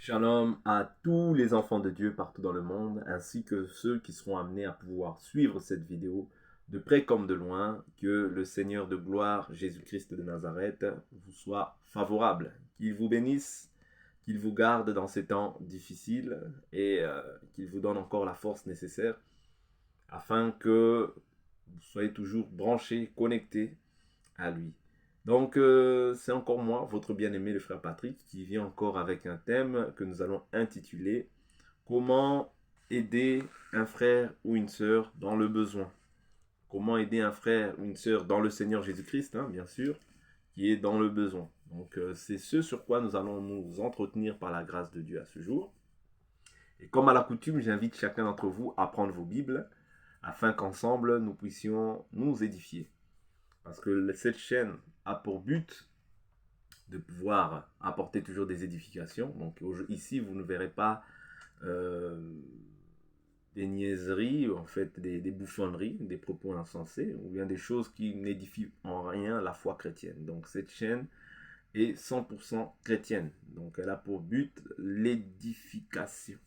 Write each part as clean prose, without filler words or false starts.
Shalom à tous les enfants de Dieu partout dans le monde, ainsi que ceux qui seront amenés à pouvoir suivre cette vidéo de près comme de loin. Que le Seigneur de gloire, Jésus-Christ de Nazareth, vous soit favorable. Qu'il vous bénisse, qu'il vous garde dans ces temps difficiles et qu'il vous donne encore la force nécessaire afin que vous soyez toujours branchés, connectés à lui. Donc, c'est encore moi, votre bien-aimé, le frère Patrick, qui vient encore avec un thème que nous allons intituler « Comment aider un frère ou une sœur dans le besoin ?» Comment aider un frère ou une sœur dans le Seigneur Jésus-Christ, bien sûr, qui est dans le besoin. Donc, c'est ce sur quoi nous allons nous entretenir par la grâce de Dieu à ce jour. Et comme à la coutume, j'invite chacun d'entre vous à prendre vos Bibles afin qu'ensemble, nous puissions nous édifier. Parce que cette chaîne a pour but de pouvoir apporter toujours des édifications. Donc ici, vous ne verrez pas des niaiseries, en fait des bouffonneries, des propos insensés, ou bien des choses qui n'édifient en rien la foi chrétienne. Donc cette chaîne est 100% chrétienne. Donc elle a pour but l'édification.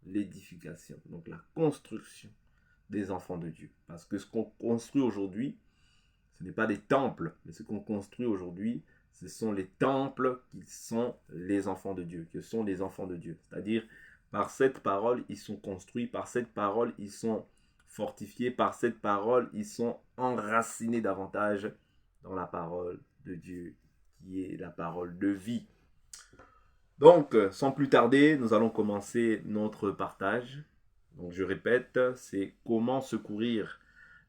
L'édification, donc la construction des enfants de Dieu. Parce que ce qu'on construit aujourd'hui, ce n'est pas des temples, mais ce qu'on construit aujourd'hui, ce sont les temples qui sont les enfants de Dieu, qui sont les enfants de Dieu. C'est-à-dire, par cette parole, ils sont construits, par cette parole, ils sont fortifiés, par cette parole, ils sont enracinés davantage dans la parole de Dieu, qui est la parole de vie. Donc, sans plus tarder, nous allons commencer notre partage. Donc, je répète, c'est comment secourir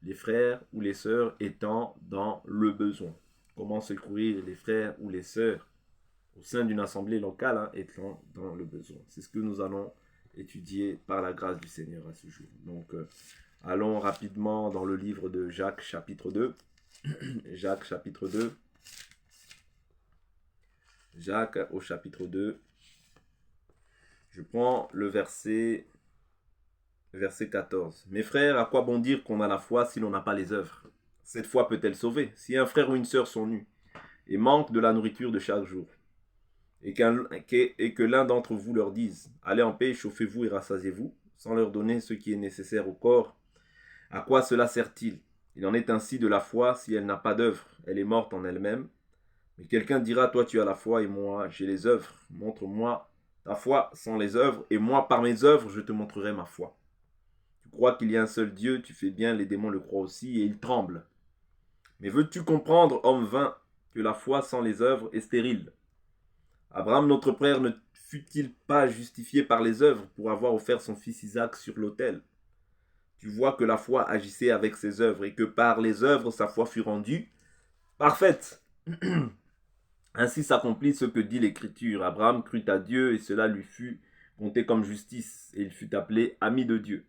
les frères ou les sœurs étant dans le besoin. Comment secourir les frères ou les sœurs au sein d'une assemblée locale étant dans le besoin. C'est ce que nous allons étudier par la grâce du Seigneur à ce jour. Donc, allons rapidement dans le livre de Jacques chapitre 2. Jacques chapitre 2. Jacques au chapitre 2. Je prends le verset 14. Mes frères, à quoi bon dire qu'on a la foi si l'on n'a pas les œuvres? Cette foi peut-elle sauver? Si un frère ou une sœur sont nus et manquent de la nourriture de chaque jour, et que l'un d'entre vous leur dise « Allez en paix, chauffez-vous et rassasiez-vous », sans leur donner ce qui est nécessaire au corps, à quoi cela sert-il? Il en est ainsi de la foi, si elle n'a pas d'œuvre, elle est morte en elle-même. Mais quelqu'un dira « Toi tu as la foi et moi j'ai les œuvres, montre-moi ta foi sans les œuvres, et moi par mes œuvres je te montrerai ma foi. » Tu crois qu'il y a un seul Dieu, tu fais bien, les démons le croient aussi, et ils tremblent. Mais veux-tu comprendre, homme vain, que la foi sans les œuvres est stérile? Abraham, notre père, ne fut-il pas justifié par les œuvres pour avoir offert son fils Isaac sur l'autel? Tu vois que la foi agissait avec ses œuvres, et que par les œuvres sa foi fut rendue parfaite. Ainsi s'accomplit ce que dit l'Écriture. Abraham crut à Dieu, et cela lui fut compté comme justice, et il fut appelé ami de Dieu.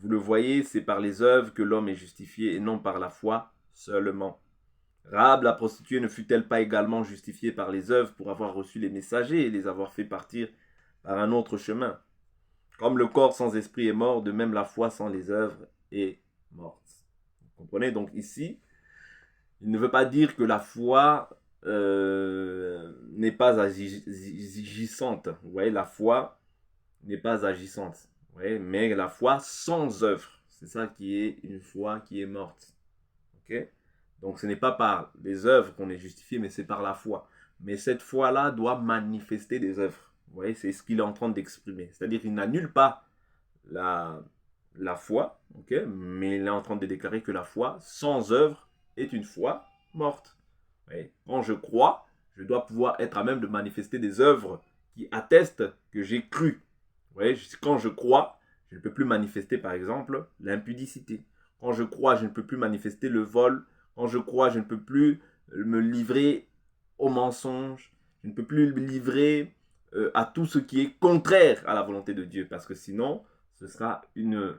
Vous le voyez, c'est par les œuvres que l'homme est justifié et non par la foi seulement. Rahab la prostituée ne fut-elle pas également justifiée par les œuvres pour avoir reçu les messagers et les avoir fait partir par un autre chemin? Comme le corps sans esprit est mort, de même la foi sans les œuvres est morte. Vous comprenez? Donc ici, il ne veut pas dire que la foi n'est pas agissante. Vous voyez, la foi n'est pas agissante. Ouais, mais la foi sans œuvre, c'est ça qui est une foi qui est morte. Ok? Donc ce n'est pas par les œuvres qu'on est justifié, mais c'est par la foi. Mais cette foi-là doit manifester des œuvres. Vous voyez, c'est ce qu'il est en train d'exprimer. C'est-à-dire qu'il n'annule pas la foi, ok? Mais il est en train de déclarer que la foi sans œuvre est une foi morte. Ouais. Quand je crois, je dois pouvoir être à même de manifester des œuvres qui attestent que j'ai cru. Ouais, quand je crois, je ne peux plus manifester, par exemple, l'impudicité. Quand je crois, je ne peux plus manifester le vol. Quand je crois, je ne peux plus me livrer au mensonge. Je ne peux plus me livrer à tout ce qui est contraire à la volonté de Dieu. Parce que sinon, ce sera une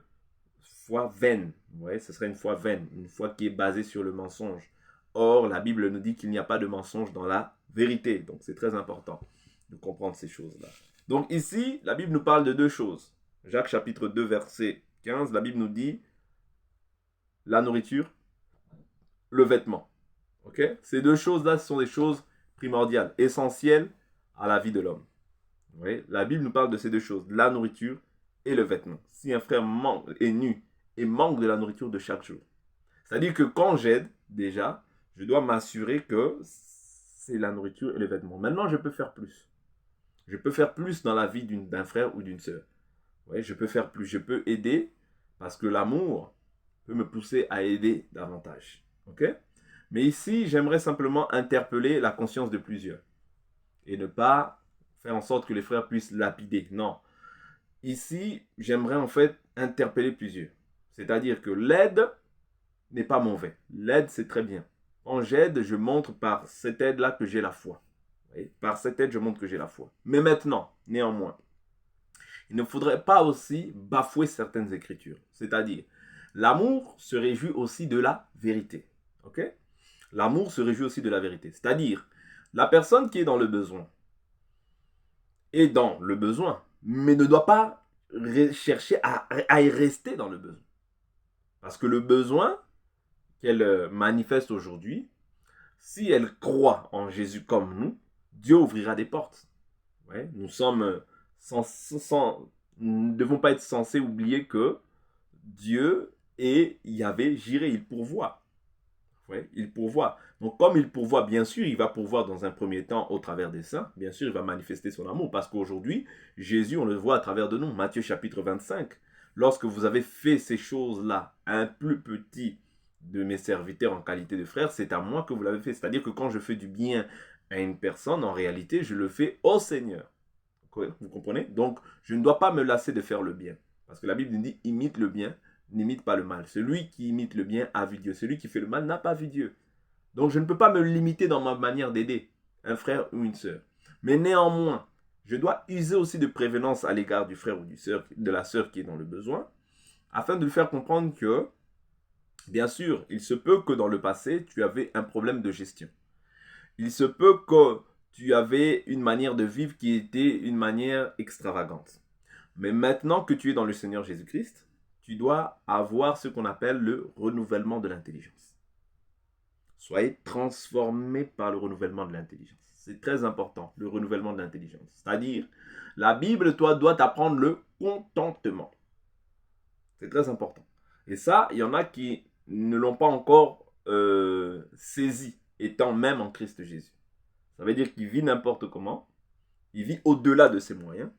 foi vaine. Ouais, ce sera une foi vaine. Une foi qui est basée sur le mensonge. Or, la Bible nous dit qu'il n'y a pas de mensonge dans la vérité. Donc, c'est très important de comprendre ces choses-là. Donc ici, la Bible nous parle de deux choses. Jacques chapitre 2, verset 15, la Bible nous dit la nourriture, le vêtement. Okay? Ces deux choses-là, ce sont des choses primordiales, essentielles à la vie de l'homme. Vous voyez, la Bible nous parle de ces deux choses, la nourriture et le vêtement. Si un frère est nu et manque de la nourriture de chaque jour, c'est-à-dire que quand j'aide, déjà, je dois m'assurer que c'est la nourriture et le vêtement. Maintenant, je peux faire plus. Je peux faire plus dans la vie d'un frère ou d'une sœur. Ouais, je peux faire plus. Je peux aider parce que l'amour peut me pousser à aider davantage. Ok? Mais ici, j'aimerais simplement interpeller la conscience de plusieurs et ne pas faire en sorte que les frères puissent lapider. Non. Ici, j'aimerais en fait interpeller plusieurs. C'est-à-dire que l'aide n'est pas mauvais. L'aide, c'est très bien. Quand j'aide, je montre par cette aide-là que j'ai la foi. Oui, par cette aide, je montre que j'ai la foi. Mais maintenant, néanmoins, il ne faudrait pas aussi bafouer certaines écritures. C'est-à-dire, l'amour se réjouit aussi de la vérité. Ok? L'amour se réjouit aussi de la vérité. C'est-à-dire, la personne qui est dans le besoin est dans le besoin, mais ne doit pas chercher à y rester dans le besoin. Parce que le besoin qu'elle manifeste aujourd'hui, si elle croit en Jésus comme nous, Dieu ouvrira des portes. Ouais, nous ne devons pas être censés oublier que Dieu et Yahvé, Jireh, il pourvoit. Ouais, il pourvoit. Donc, comme il pourvoit, bien sûr, il va pourvoir dans un premier temps au travers des saints. Bien sûr, il va manifester son amour parce qu'aujourd'hui, Jésus, on le voit à travers de nous. Matthieu chapitre 25. Lorsque vous avez fait ces choses-là à un plus petit de mes serviteurs en qualité de frère, c'est à moi que vous l'avez fait. C'est-à-dire que quand je fais du bien à une personne, en réalité, je le fais au Seigneur. Vous comprenez? Donc, je ne dois pas me lasser de faire le bien. Parce que la Bible nous dit, imite le bien, n'imite pas le mal. Celui qui imite le bien a vu Dieu. Celui qui fait le mal n'a pas vu Dieu. Donc, je ne peux pas me limiter dans ma manière d'aider un frère ou une sœur. Mais néanmoins, je dois user aussi de prévenance à l'égard du frère ou de la sœur qui est dans le besoin, afin de lui faire comprendre que, bien sûr, il se peut que dans le passé, tu avais un problème de gestion. Il se peut que tu avais une manière de vivre qui était une manière extravagante. Mais maintenant que tu es dans le Seigneur Jésus-Christ, tu dois avoir ce qu'on appelle le renouvellement de l'intelligence. Soyez transformés par le renouvellement de l'intelligence. C'est très important, le renouvellement de l'intelligence. C'est-à-dire, la Bible, toi, doit t'apprendre le contentement. C'est très important. Et ça, il y en a qui ne l'ont pas encore saisi, étant même en Christ Jésus. Ça veut dire qu'il vit n'importe comment, il vit au-delà de ses moyens,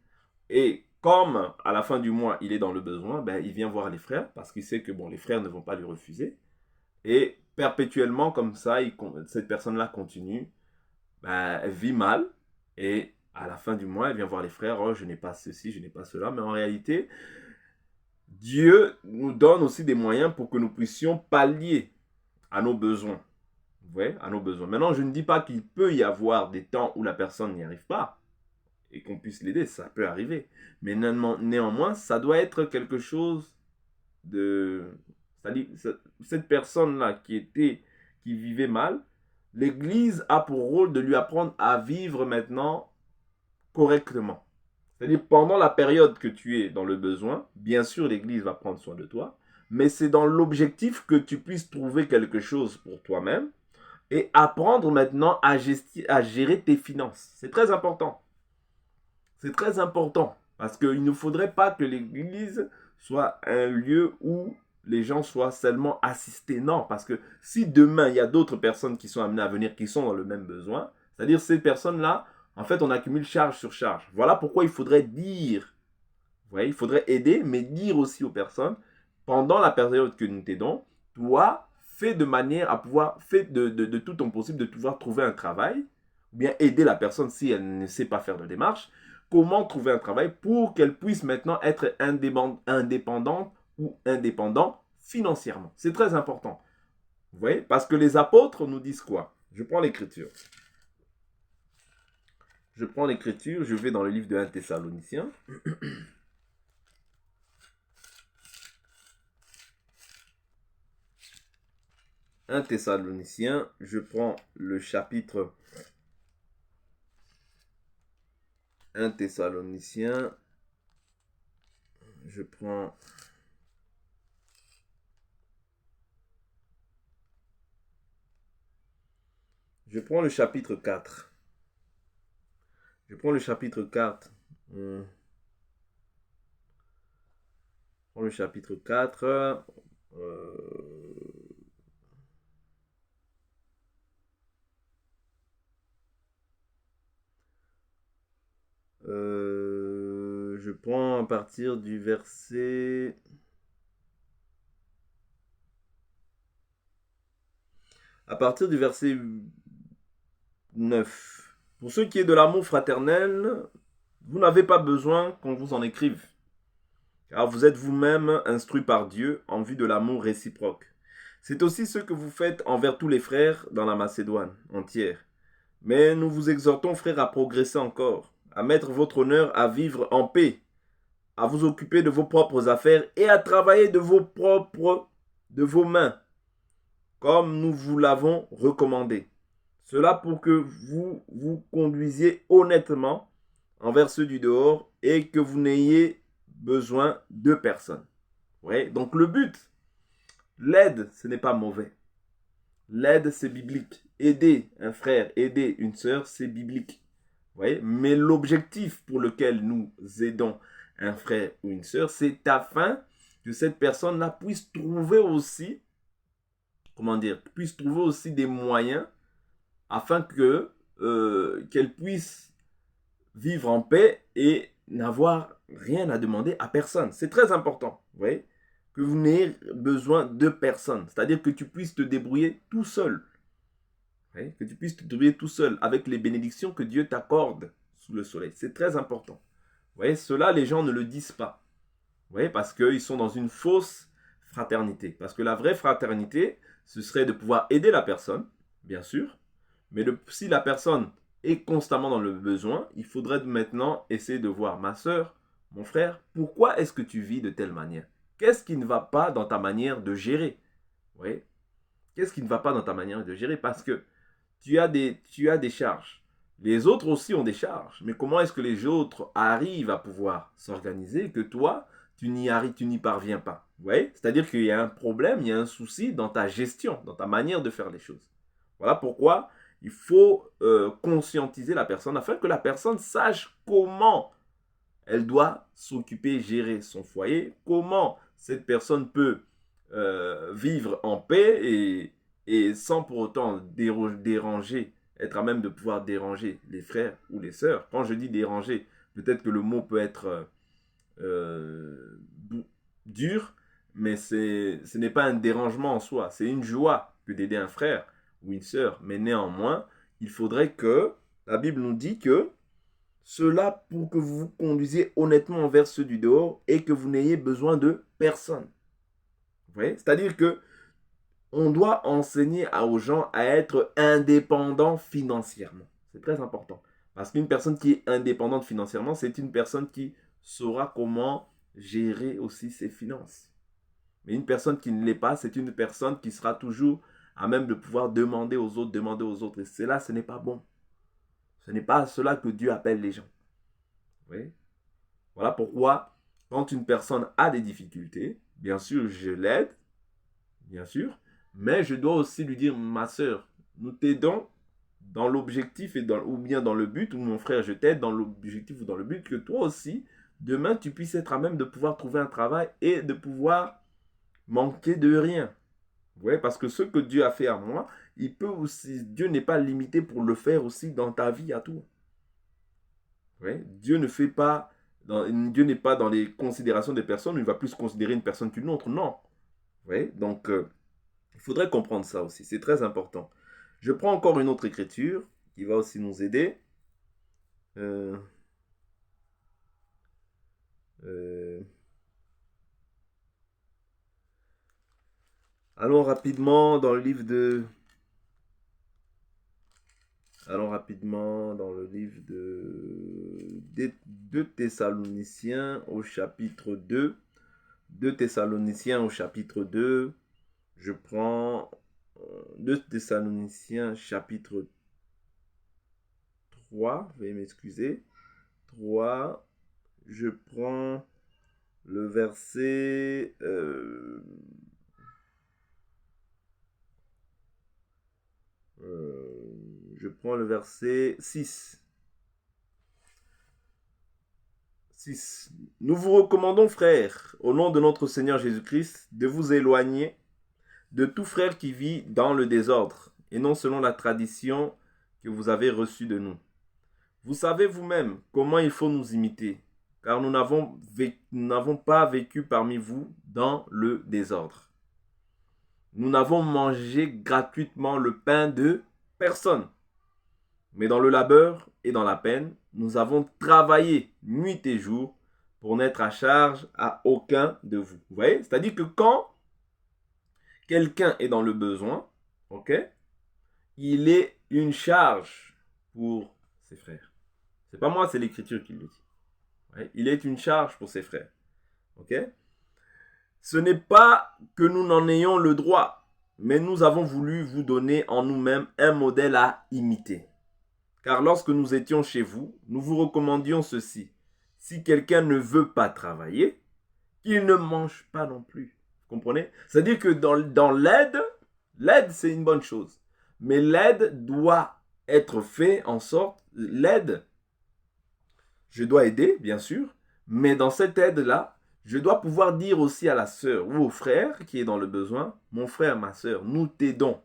et comme à la fin du mois, il est dans le besoin, ben, il vient voir les frères, parce qu'il sait que bon, les frères ne vont pas lui refuser, et perpétuellement, comme ça, cette personne-là continue, ben, elle vit mal, et à la fin du mois, elle vient voir les frères, oh, je n'ai pas ceci, je n'ai pas cela, mais en réalité, Dieu nous donne aussi des moyens pour que nous puissions pallier à nos besoins. Vous voyez, à nos besoins. Maintenant, je ne dis pas qu'il peut y avoir des temps où la personne n'y arrive pas et qu'on puisse l'aider, ça peut arriver. Mais néanmoins, ça doit être quelque chose de... C'est-à-dire, cette personne-là qui vivait mal, l'Église a pour rôle de lui apprendre à vivre maintenant correctement. C'est-à-dire, pendant la période que tu es dans le besoin, bien sûr, l'Église va prendre soin de toi, mais c'est dans l'objectif que tu puisses trouver quelque chose pour toi-même et apprendre maintenant à gérer tes finances. C'est très important. C'est très important parce qu'il ne faudrait pas que l'Église soit un lieu où les gens soient seulement assistés. Non, parce que si demain, il y a d'autres personnes qui sont amenées à venir, qui sont dans le même besoin, c'est-à-dire ces personnes-là, en fait, on accumule charge sur charge. Voilà pourquoi il faudrait dire, vous voyez, il faudrait aider, mais dire aussi aux personnes, pendant la période que nous t'aidons, toi, fais de manière à pouvoir, fais de tout ton possible de pouvoir trouver un travail, ou bien aider la personne si elle ne sait pas faire de démarche, comment trouver un travail pour qu'elle puisse maintenant être indépendante ou indépendant financièrement. C'est très important. Vous voyez? Parce que les apôtres nous disent quoi? Je prends l'écriture. Je vais dans le livre de 1 Thessaloniciens. 1 Thessaloniciens, je prends le chapitre 1 Thessaloniciens, je prends le chapitre 4. Je prends le chapitre 4 On prend le chapitre 4. Je prends à partir du verset... À partir du verset 9. Pour ce qui est de l'amour fraternel, vous n'avez pas besoin qu'on vous en écrive, car vous êtes vous-même instruits par Dieu en vue de l'amour réciproque. C'est aussi ce que vous faites envers tous les frères dans la Macédoine entière. Mais nous vous exhortons, frères, à progresser encore, à mettre votre honneur à vivre en paix, à vous occuper de vos propres affaires et à travailler de vos mains, comme nous vous l'avons recommandé. Cela pour que vous vous conduisiez honnêtement envers ceux du dehors et que vous n'ayez besoin de personne. Ouais, donc le but, l'aide, ce n'est pas mauvais. L'aide, c'est biblique. Aider un frère, aider une sœur, c'est biblique. Ouais, mais l'objectif pour lequel nous aidons un frère ou une sœur, c'est afin que cette personne-là puisse trouver aussi, puisse trouver aussi des moyens afin qu'elle puisse vivre en paix et n'avoir rien à demander à personne. C'est très important, vous voyez, que vous n'ayez besoin de personne. C'est-à-dire que tu puisses te débrouiller tout seul. Oui, que tu puisses te débrouiller tout seul avec les bénédictions que Dieu t'accorde sous le soleil. C'est très important. Vous voyez, cela, les gens ne le disent pas. Vous voyez, parce qu'ils sont dans une fausse fraternité. Parce que la vraie fraternité, ce serait de pouvoir aider la personne, bien sûr. Mais si la personne est constamment dans le besoin, il faudrait maintenant essayer de voir, ma soeur, mon frère, pourquoi est-ce que tu vis de telle manière? Qu'est-ce qui ne va pas dans ta manière de gérer? Vous voyez? Qu'est-ce qui ne va pas dans ta manière de gérer? Parce que tu as des charges. Les autres aussi ont des charges. Mais comment est-ce que les autres arrivent à pouvoir s'organiser que toi, tu n'y parviens pas? Vous voyez? C'est-à-dire qu'il y a un problème, il y a un souci dans ta gestion, dans ta manière de faire les choses. Voilà pourquoi il faut conscientiser la personne afin que la personne sache comment elle doit s'occuper, gérer son foyer, comment cette personne peut vivre en paix et sans pour autant déranger, être à même de pouvoir déranger les frères ou les sœurs. Quand je dis déranger, peut-être que le mot peut être euh, dur, mais ce n'est pas un dérangement en soi, c'est une joie que d'aider un frère ou une sœur. Mais néanmoins, il faudrait que, la Bible nous dit que cela pour que vous vous conduisiez honnêtement envers ceux du dehors et que vous n'ayez besoin de personne. Vous voyez? C'est-à-dire que on doit enseigner aux gens à être indépendants financièrement. C'est très important. Parce qu'une personne qui est indépendante financièrement, c'est une personne qui saura comment gérer aussi ses finances. Mais une personne qui ne l'est pas, c'est une personne qui sera toujours à même de pouvoir demander aux autres, demander aux autres. Et cela, ce n'est pas bon. Ce n'est pas cela que Dieu appelle les gens. Vous voyez? Voilà pourquoi, quand une personne a des difficultés, bien sûr, je l'aide, bien sûr, mais je dois aussi lui dire, ma soeur, nous t'aidons dans l'objectif ou bien dans le but, ou mon frère, je t'aide dans l'objectif ou dans le but que toi aussi, demain, tu puisses être à même de pouvoir trouver un travail et de pouvoir manquer de rien. Vous voyez, parce que ce que Dieu a fait à moi, il peut aussi, Dieu n'est pas limité pour le faire aussi dans ta vie à toi. Vous voyez, Dieu n'est pas dans les considérations des personnes, il va plus considérer une personne qu'une autre, non. Vous voyez, donc il faudrait comprendre ça aussi, c'est très important. Je prends encore une autre écriture qui va aussi nous aider. Euh, euh, allons rapidement dans le livre de... Allons rapidement dans le livre de Thessaloniciens au chapitre 2. De Thessaloniciens au chapitre 2. Je prends 2 Thessaloniciens chapitre 3. Veuillez m'excuser. 3. Je prends le verset... je prends le verset 6. 6. Nous vous recommandons, frères, au nom de notre Seigneur Jésus-Christ, de vous éloigner de tout frère qui vit dans le désordre, et non selon la tradition que vous avez reçue de nous. Vous savez vous-même comment il faut nous imiter, car nous n'avons pas vécu parmi vous dans le désordre. Nous n'avons mangé gratuitement le pain de personne, mais dans le labeur et dans la peine, nous avons travaillé nuit et jour pour n'être à charge à aucun de vous. Vous voyez? C'est-à-dire que quand quelqu'un est dans le besoin, ok, il est une charge pour ses frères. C'est pas moi, c'est l'Écriture qui le dit. Ouais, il est une charge pour ses frères. Ok? Ce n'est pas que nous n'en ayons le droit, mais nous avons voulu vous donner en nous-mêmes un modèle à imiter. Car lorsque nous étions chez vous, nous vous recommandions ceci. Si quelqu'un ne veut pas travailler, qu'il ne mange pas non plus. Vous comprenez? C'est-à-dire que dans l'aide c'est une bonne chose. Mais l'aide doit être faite en sorte, l'aide, je dois aider, bien sûr, mais dans cette aide-là, je dois pouvoir dire aussi à la sœur ou au frère qui est dans le besoin, mon frère, ma sœur, nous t'aidons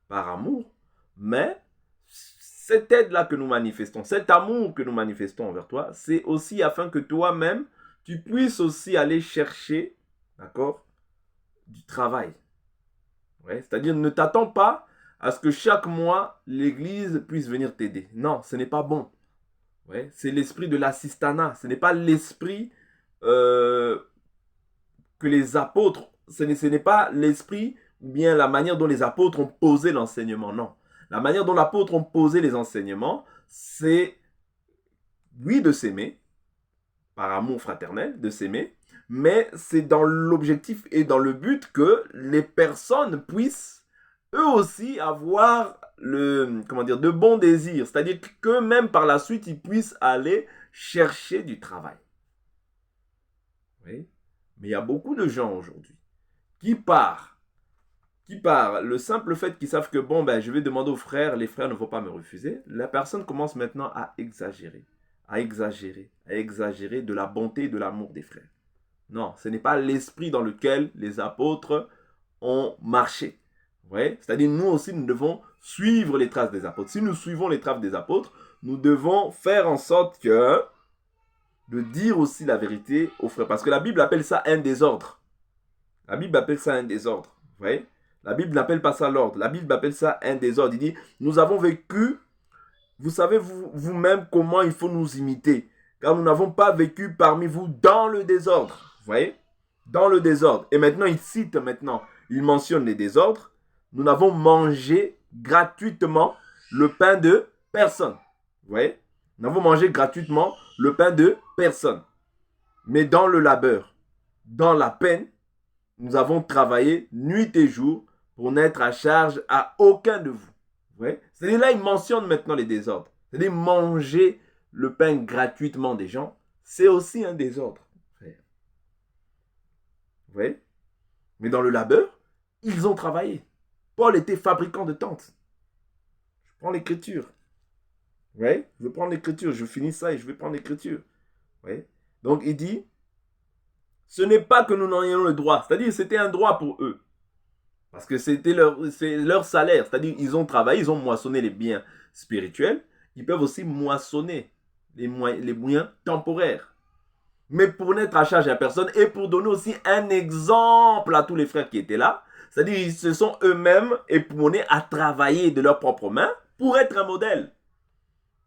par amour, mais cette aide-là que nous manifestons, cet amour que nous manifestons envers toi, c'est aussi afin que toi-même, tu puisses aussi aller chercher, d'accord, du travail. Ouais, c'est-à-dire, ne t'attends pas à ce que chaque mois, l'Église puisse venir t'aider. Non, ce n'est pas bon. Ouais, c'est l'esprit de l'assistanat. Ce n'est pas l'esprit que les apôtres, ce n'est pas l'esprit ou bien la manière dont les apôtres ont posé l'enseignement. Non. La manière dont les apôtres ont posé les enseignements, c'est, oui, de s'aimer, par amour fraternel, de s'aimer, mais c'est dans l'objectif et dans le but que les personnes puissent eux aussi avoir de bons désirs. C'est-à-dire que même par la suite, ils puissent aller chercher du travail. Oui. Mais il y a beaucoup de gens aujourd'hui qui partent. Le simple fait qu'ils savent que je vais demander aux frères, les frères ne vont pas me refuser. La personne commence maintenant à exagérer de la bonté et de l'amour des frères. Non, ce n'est pas l'esprit dans lequel les apôtres ont marché. Ouais? C'est-à-dire, nous aussi, nous devons suivre les traces des apôtres. Si nous suivons les traces des apôtres, nous devons faire en sorte de dire aussi la vérité aux frères. Parce que la Bible appelle ça un désordre. La Bible appelle ça un désordre. Vous voyez? La Bible n'appelle pas ça l'ordre. La Bible appelle ça un désordre. Il dit, nous avons vécu, vous savez vous-même comment il faut nous imiter. Car nous n'avons pas vécu parmi vous dans le désordre. Vous voyez? Dans le désordre. Et maintenant, il mentionne les désordres. Nous n'avons mangé gratuitement le pain de personne. Vous voyez? Nous avons mangé gratuitement le pain de personne. Mais dans le labeur, dans la peine, nous avons travaillé nuit et jour pour n'être à charge à aucun de vous. Vous voyez? C'est-à-dire là, il mentionne maintenant les désordres. C'est-à-dire manger le pain gratuitement des gens, c'est aussi un désordre. Vous voyez? Mais dans le labeur, ils ont travaillé. Paul était fabricant de tentes. Je prends l'écriture. Vous voyez? Je vais prendre l'écriture. Je finis ça et je vais prendre l'écriture. Vous voyez? Donc il dit, ce n'est pas que nous n'en ayons le droit. C'est-à-dire c'était un droit pour eux. Parce que c'est leur salaire. C'est-à-dire ils ont travaillé, ils ont moissonné les biens spirituels. Ils peuvent aussi moissonner les moyens temporaires. Mais pour n'être à charge à personne et pour donner aussi un exemple à tous les frères qui étaient là. C'est-à-dire ils se sont eux-mêmes éprouvés à travailler de leurs propres mains pour être un modèle.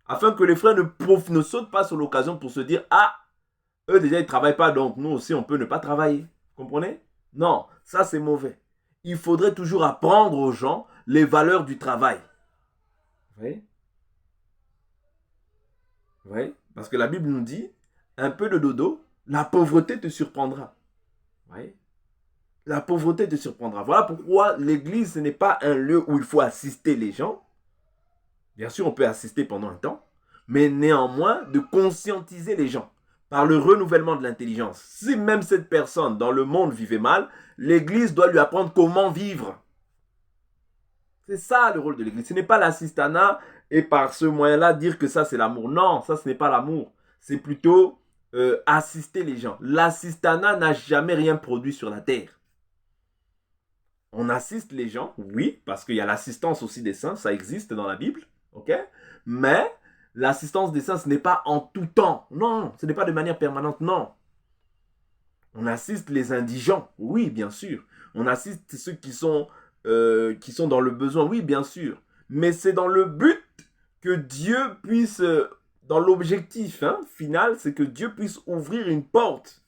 Afin que les frères ne sautent pas sur l'occasion pour se dire, ah, eux déjà ils ne travaillent pas, donc nous aussi on peut ne pas travailler. Vous comprenez? Non, ça c'est mauvais. Il faudrait toujours apprendre aux gens les valeurs du travail. Vous voyez? Vous voyez? Parce que la Bible nous dit, un peu de dodo, la pauvreté te surprendra. Vous voyez? La pauvreté te surprendra. Voilà pourquoi l'église, ce n'est pas un lieu où il faut assister les gens. Bien sûr, on peut assister pendant un temps, mais néanmoins de conscientiser les gens par le renouvellement de l'intelligence. Si même cette personne dans le monde vivait mal, l'église doit lui apprendre comment vivre. C'est ça le rôle de l'église. Ce n'est pas l'assistanat et par ce moyen-là dire que ça c'est l'amour. Non, ça ce n'est pas l'amour. C'est plutôt assister les gens. L'assistanat n'a jamais rien produit sur la terre. On assiste les gens, oui, parce qu'il y a l'assistance aussi des saints, ça existe dans la Bible, ok? Mais l'assistance des saints, ce n'est pas en tout temps, non, ce n'est pas de manière permanente, non. On assiste les indigents, oui, bien sûr. On assiste ceux qui sont dans le besoin, oui, bien sûr. Mais c'est dans le but que Dieu puisse, dans l'objectif final, c'est que Dieu puisse ouvrir une porte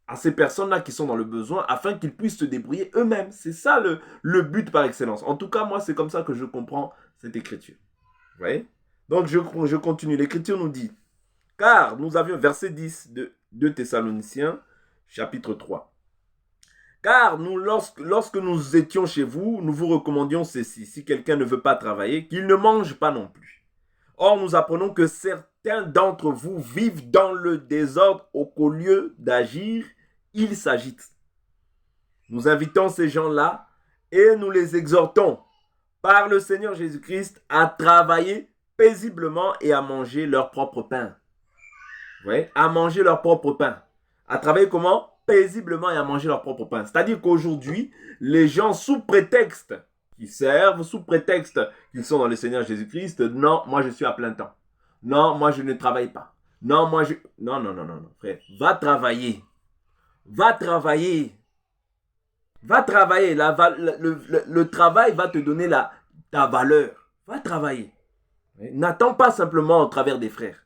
à ces personnes-là qui sont dans le besoin afin qu'ils puissent se débrouiller eux-mêmes. C'est ça le but par excellence. En tout cas, moi, c'est comme ça que je comprends cette écriture. Vous voyez? Donc, je continue. L'écriture nous dit, car nous avions, verset 10 de 2 Thessaloniciens, chapitre 3. Car nous, lorsque nous étions chez vous, nous vous recommandions ceci. Si quelqu'un ne veut pas travailler, qu'il ne mange pas non plus. Or, nous apprenons que certains d'entre vous vivent dans le désordre au lieu d'agir, ils s'agitent. Nous invitons ces gens-là et nous les exhortons par le Seigneur Jésus-Christ à travailler paisiblement et à manger leur propre pain. Ouais, à manger leur propre pain. À travailler comment? Paisiblement et à manger leur propre pain. C'est-à-dire qu'aujourd'hui, les gens sous prétexte qu'ils servent, sous prétexte qu'ils sont dans le Seigneur Jésus-Christ, non, moi je suis à plein temps. Non, moi je ne travaille pas. Non, moi je... Non, frère. Va travailler. Va travailler. Va travailler. Le travail va te donner ta valeur. Va travailler. N'attends pas simplement au travers des frères.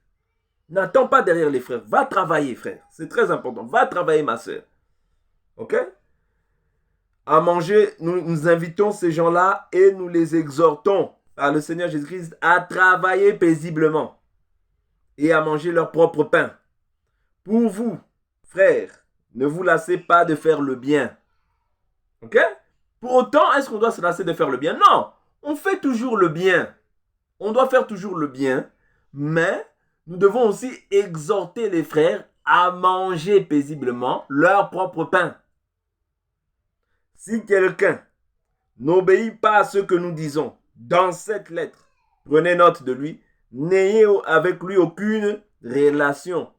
N'attends pas derrière les frères. Va travailler, frère. C'est très important. Va travailler, ma soeur. Ok? À manger, nous invitons ces gens-là et nous les exhortons par le Seigneur Jésus-Christ à travailler paisiblement et à manger leur propre pain. Pour vous, frères, ne vous lassez pas de faire le bien. Ok? Pour autant, est-ce qu'on doit se lasser de faire le bien? Non! On fait toujours le bien. On doit faire toujours le bien, mais nous devons aussi exhorter les frères à manger paisiblement leur propre pain. Si quelqu'un n'obéit pas à ce que nous disons dans cette lettre, prenez note de lui, n'ayez avec lui aucune relation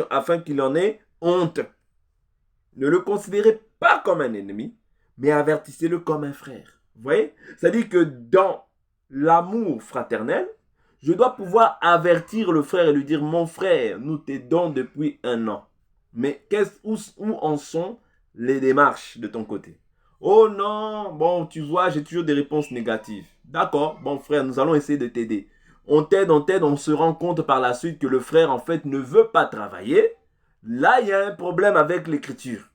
afin qu'il en ait honte. Ne le considérez pas comme un ennemi, mais avertissez-le comme un frère. Vous voyez? C'est-à-dire que dans l'amour fraternel, je dois pouvoir avertir le frère et lui dire, mon frère, nous t'aidons depuis 1 an. Mais où en sont les démarches de ton côté? Oh non, bon, tu vois, j'ai toujours des réponses négatives. D'accord, bon frère, nous allons essayer de t'aider. On t'aide, on se rend compte par la suite que le frère, en fait, ne veut pas travailler. Là, il y a un problème avec l'écriture.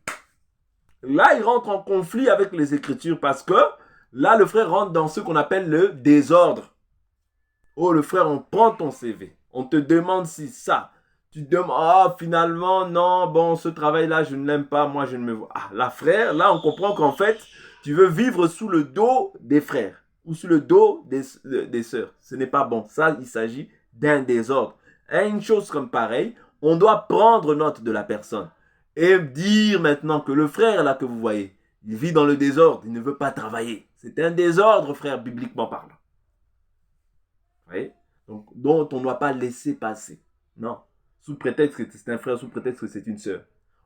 Là, il rentre en conflit avec les écritures parce que là, le frère rentre dans ce qu'on appelle le désordre. Oh, le frère, on prend ton CV. On te demande si ça. Tu te demandes, finalement, non, bon, ce travail-là, je ne l'aime pas. Moi, je ne me vois. Ah, là, frère, là, on comprend qu'en fait, tu veux vivre sous le dos des frères ou sous le dos des sœurs. Ce n'est pas bon. Ça, il s'agit d'un désordre. Et une chose comme pareil, on doit prendre note de la personne et dire maintenant que le frère, là, que vous voyez, il vit dans le désordre. Il ne veut pas travailler. C'est un désordre, frère, bibliquement parlant. Vous voyez? Donc, dont on ne doit pas laisser passer. Non. Sous prétexte que c'est un frère, sous prétexte que c'est une sœur.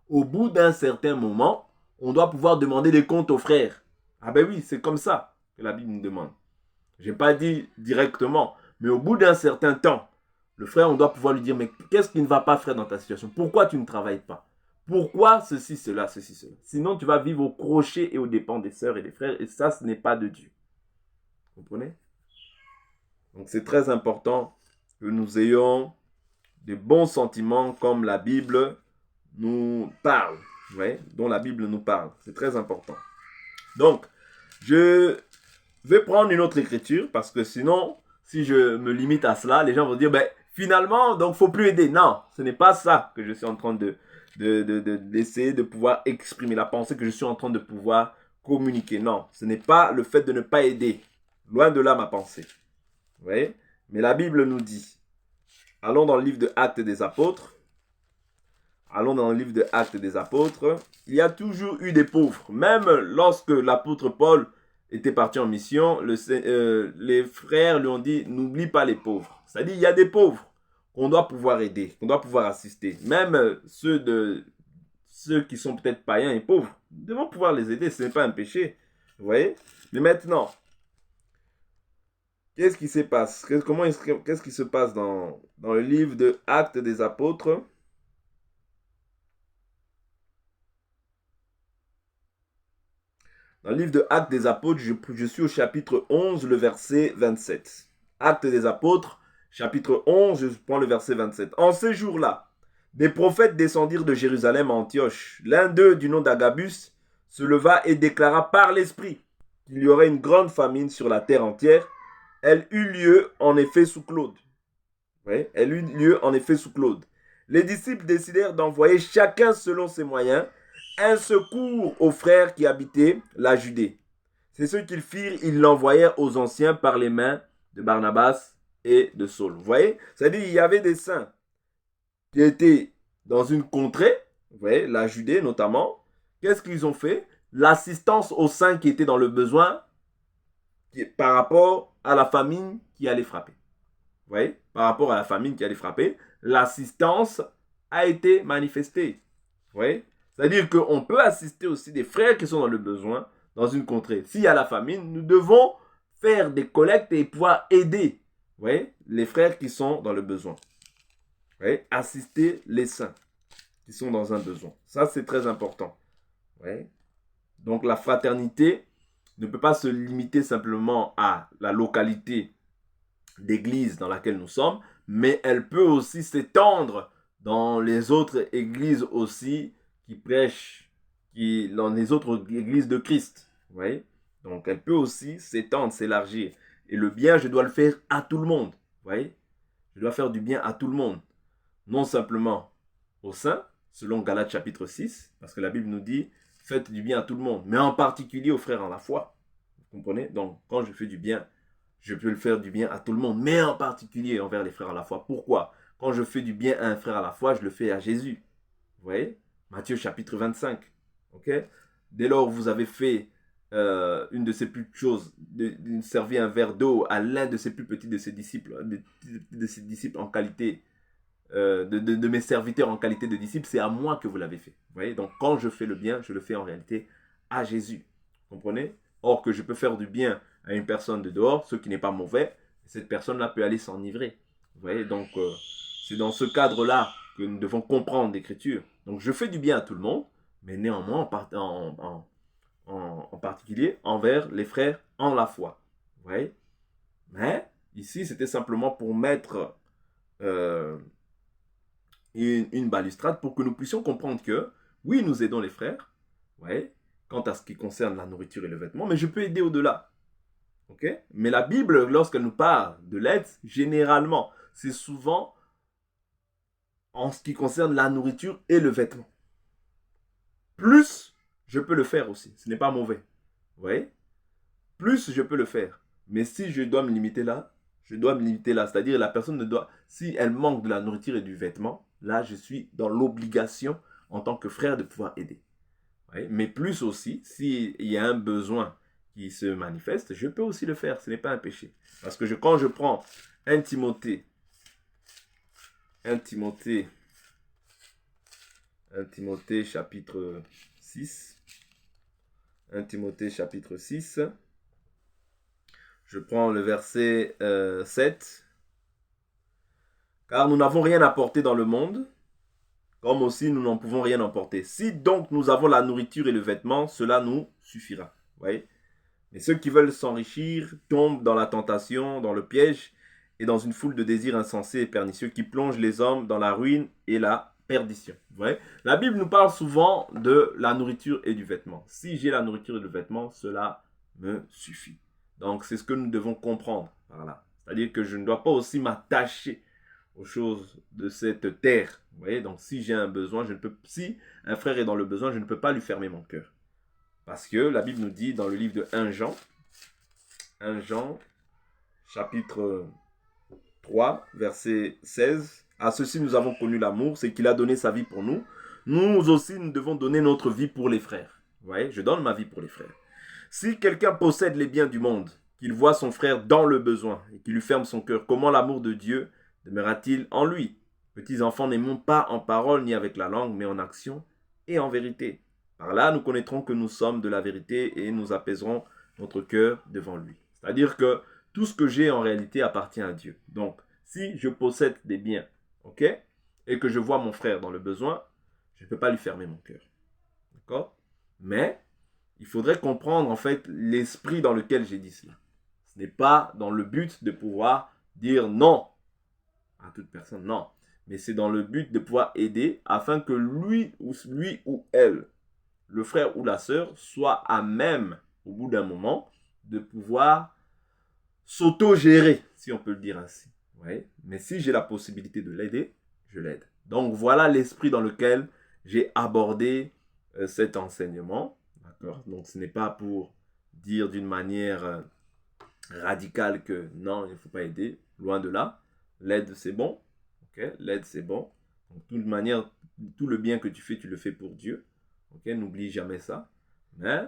Au bout d'un certain moment, on doit pouvoir demander des comptes aux frères. Ah ben oui, c'est comme ça que la Bible nous demande. Je n'ai pas dit directement, mais au bout d'un certain temps, le frère, on doit pouvoir lui dire, mais qu'est-ce qui ne va pas, frère, dans ta situation? Pourquoi tu ne travailles pas? Pourquoi ceci, cela, ceci, cela? Sinon, tu vas vivre au crochet et aux dépens des sœurs et des frères, et ça, ce n'est pas de Dieu. Vous comprenez? Donc, c'est très important que nous ayons des bons sentiments comme la Bible nous parle, ouais, dont la Bible nous parle. C'est très important. Donc, je vais prendre une autre écriture parce que sinon, si je me limite à cela, les gens vont dire, ben, finalement, donc, faut plus aider. Non, ce n'est pas ça que je suis en train d'essayer de pouvoir exprimer, la pensée que je suis en train de pouvoir communiquer. Non, ce n'est pas le fait de ne pas aider. Loin de là ma pensée. Vous voyez? Mais la Bible nous dit, allons dans le livre de Actes des Apôtres. Allons dans le livre de Actes des Apôtres. Il y a toujours eu des pauvres. Même lorsque l'apôtre Paul était parti en mission, les frères lui ont dit, n'oublie pas les pauvres. C'est-à-dire, il y a des pauvres. qu'on doit pouvoir aider, qu'on doit pouvoir assister. Même ceux qui sont peut-être païens et pauvres, nous devons pouvoir les aider, ce n'est pas un péché. Vous voyez? Mais maintenant, qu'est-ce qui se passe? Qu'est-ce qui se passe dans le livre de Actes des Apôtres? Dans le livre de Actes des Apôtres, je suis au chapitre 11, le verset 27. Actes des Apôtres, chapitre 11, je prends le verset 27. En ces jours-là, des prophètes descendirent de Jérusalem à Antioche. L'un d'eux, du nom d'Agabus, se leva et déclara par l'Esprit qu'il y aurait une grande famine sur la terre entière. Elle eut lieu en effet sous Claude. Oui, elle eut lieu en effet sous Claude. Les disciples décidèrent d'envoyer chacun selon ses moyens un secours aux frères qui habitaient la Judée. C'est ce qu'ils firent, ils l'envoyèrent aux anciens par les mains de Barnabas et de Saul. Vous voyez? C'est-à-dire qu'il y avait des saints qui étaient dans une contrée, vous voyez, la Judée notamment. Qu'est-ce qu'ils ont fait? L'assistance aux saints qui étaient dans le besoin par rapport à la famine qui allait frapper. Vous voyez? Par rapport à la famine qui allait frapper, l'assistance a été manifestée. Vous voyez? C'est-à-dire qu'on peut assister aussi des frères qui sont dans le besoin dans une contrée. S'il y a la famine, nous devons faire des collectes et pouvoir aider, vous voyez, les frères qui sont dans le besoin. Vous voyez? Assister les saints qui sont dans un besoin. Ça, c'est très important. Vous voyez? Donc, la fraternité ne peut pas se limiter simplement à la localité d'église dans laquelle nous sommes, mais elle peut aussi s'étendre dans les autres églises aussi qui prêchent, dans les autres églises de Christ. Vous voyez? Donc, elle peut aussi s'étendre, s'élargir. Et le bien, je dois le faire à tout le monde. Vous voyez? Je dois faire du bien à tout le monde. Non simplement aux saints, selon Galates chapitre 6, parce que la Bible nous dit, faites du bien à tout le monde, mais en particulier aux frères en la foi. Vous comprenez? Donc, quand je fais du bien, je peux le faire du bien à tout le monde, mais en particulier envers les frères à la foi. Pourquoi? Quand je fais du bien à un frère à la foi, je le fais à Jésus. Vous voyez? Matthieu chapitre 25. Okay? Dès lors vous avez fait une de ces plus petites choses, servir un verre d'eau à l'un de ses plus petits de ses disciples, en qualité, de mes serviteurs en qualité de disciples, c'est à moi que vous l'avez fait. Vous voyez? Donc quand je fais le bien, je le fais en réalité à Jésus. Vous comprenez? Or que je peux faire du bien à une personne de dehors, ce qui n'est pas mauvais, cette personne-là peut aller s'enivrer. Vous voyez? Donc c'est dans ce cadre-là que nous devons comprendre l'Écriture. Donc je fais du bien à tout le monde, mais néanmoins en particulier envers les frères en la foi. Vous voyez? Mais ici, c'était simplement pour mettre une balustrade pour que nous puissions comprendre que, oui, nous aidons les frères, vous voyez, quant à ce qui concerne la nourriture et le vêtement, mais je peux aider au-delà. Okay? Mais la Bible, lorsqu'elle nous parle de l'aide, généralement, c'est souvent en ce qui concerne la nourriture et le vêtement. Plus, je peux le faire aussi. Ce n'est pas mauvais. Vous voyez? Plus, je peux le faire. Mais si je dois me limiter là, je dois me limiter là. C'est-à-dire, la personne ne doit... Si elle manque de la nourriture et du vêtement, là, je suis dans l'obligation, en tant que frère, de pouvoir aider. Vous voyez? Mais plus aussi, s'il y a un besoin qui se manifeste, je peux aussi le faire. Ce n'est pas un péché. Parce que quand je prends 1 Timothée chapitre 6. 1 Timothée chapitre 6. Je prends le verset 7. Car nous n'avons rien apporté dans le monde, comme aussi nous n'en pouvons rien emporter. Si donc nous avons la nourriture et le vêtement, cela nous suffira. Vous voyez? Mais ceux qui veulent s'enrichir tombent dans la tentation, dans le piège et dans une foule de désirs insensés et pernicieux qui plongent les hommes dans la ruine et la perdition. Vous voyez? La Bible nous parle souvent de la nourriture et du vêtement. Si j'ai la nourriture et le vêtement, cela me suffit. Donc c'est ce que nous devons comprendre par là. C'est-à-dire que je ne dois pas aussi m'attacher aux choses de cette terre. Vous voyez? Donc si j'ai un besoin, si un frère est dans le besoin, je ne peux pas lui fermer mon cœur. Parce que la Bible nous dit dans le livre de 1 Jean, chapitre 3, verset 16, « À ceci nous avons connu l'amour, c'est qu'il a donné sa vie pour nous. Nous aussi, nous devons donner notre vie pour les frères. » Vous voyez, je donne ma vie pour les frères. Si quelqu'un possède les biens du monde, qu'il voit son frère dans le besoin et qu'il lui ferme son cœur, comment l'amour de Dieu demeurera-t-il en lui. Petits enfants, n'aimons pas en parole ni avec la langue, mais en action et en vérité. Par là, nous connaîtrons que nous sommes de la vérité et nous apaiserons notre cœur devant lui. C'est-à-dire que tout ce que j'ai en réalité appartient à Dieu. Donc, si je possède des biens, ok, et que je vois mon frère dans le besoin, je ne peux pas lui fermer mon cœur. D'accord? Mais il faudrait comprendre en fait l'esprit dans lequel j'ai dit cela. Ce n'est pas dans le but de pouvoir dire non à toute personne, non. Mais c'est dans le but de pouvoir aider afin que lui ou elle, le frère ou la sœur, soit à même, au bout d'un moment, de pouvoir s'auto-gérer, si on peut le dire ainsi. Ouais. Mais si j'ai la possibilité de l'aider, je l'aide. Donc voilà l'esprit dans lequel j'ai abordé cet enseignement. D'accord? Donc ce n'est pas pour dire d'une manière radicale que non, il ne faut pas aider. Loin de là. L'aide, c'est bon. Okay? L'aide, c'est bon. Donc, de toute manière, tout le bien que tu fais, tu le fais pour Dieu. Okay? N'oublie jamais ça. Mais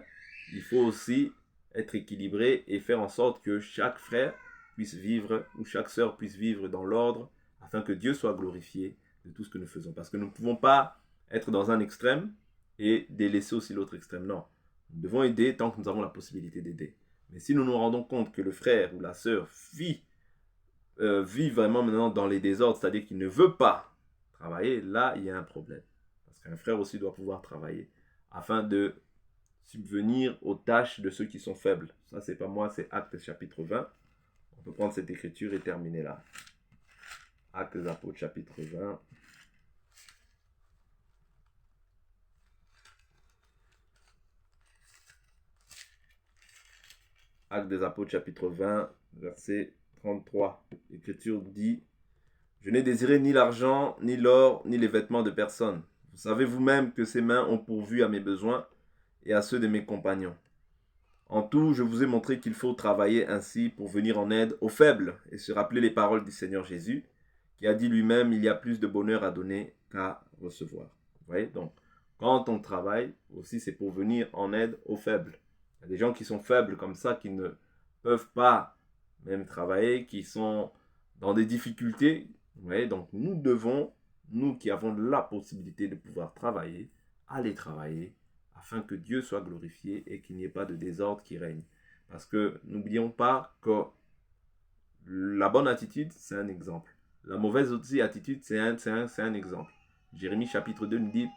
il faut aussi être équilibré et faire en sorte que chaque frère puisse vivre ou chaque sœur puisse vivre dans l'ordre afin que Dieu soit glorifié de tout ce que nous faisons. Parce que nous ne pouvons pas être dans un extrême et délaisser aussi l'autre extrême. Non. Nous devons aider tant que nous avons la possibilité d'aider. Mais si nous nous rendons compte que le frère ou la sœur vit vraiment maintenant dans les désordres, c'est-à-dire qu'il ne veut pas travailler, là, il y a un problème. Parce qu'un frère aussi doit pouvoir travailler afin de subvenir aux tâches de ceux qui sont faibles. Ça, c'est pas moi, c'est Actes chapitre 20. On peut prendre cette écriture et terminer là. Actes des Apôtres chapitre 20. Actes des Apôtres chapitre 20, verset 33. L'écriture dit: je n'ai désiré ni l'argent, ni l'or, ni les vêtements de personne. Vous savez vous-même que ces mains ont pourvu à mes besoins et à ceux de mes compagnons. En tout, je vous ai montré qu'il faut travailler ainsi pour venir en aide aux faibles et se rappeler les paroles du Seigneur Jésus, qui a dit lui-même: il y a plus de bonheur à donner qu'à recevoir. Vous voyez? Donc, quand on travaille, aussi c'est pour venir en aide aux faibles. Il y a des gens qui sont faibles comme ça, qui ne peuvent pas même travailler, qui sont dans des difficultés. Vous voyez? Donc, nous devons, nous qui avons la possibilité de pouvoir travailler, aller travailler, afin que Dieu soit glorifié et qu'il n'y ait pas de désordre qui règne. Parce que n'oublions pas que la bonne attitude, c'est un exemple. La mauvaise aussi attitude, c'est un exemple. Jérémie chapitre 2 nous dit,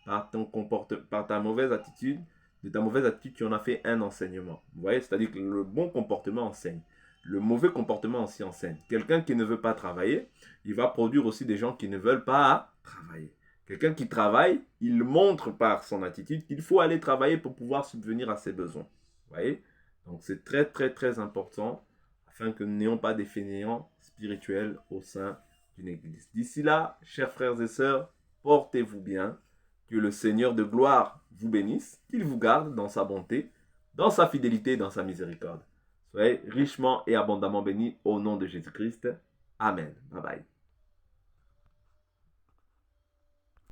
par ta mauvaise attitude, de ta mauvaise attitude, tu en as fait un enseignement. Vous voyez, c'est-à-dire que le bon comportement enseigne. Le mauvais comportement aussi enseigne. Quelqu'un qui ne veut pas travailler, il va produire aussi des gens qui ne veulent pas travailler. Quelqu'un qui travaille, il montre par son attitude qu'il faut aller travailler pour pouvoir subvenir à ses besoins. Vous voyez? Donc c'est très très très important afin que nous n'ayons pas des fainéants spirituels au sein d'une église. D'ici là, chers frères et sœurs, portez-vous bien. Que le Seigneur de gloire vous bénisse, qu'il vous garde dans sa bonté, dans sa fidélité et dans sa miséricorde. Soyez richement et abondamment bénis au nom de Jésus-Christ. Amen. Bye bye.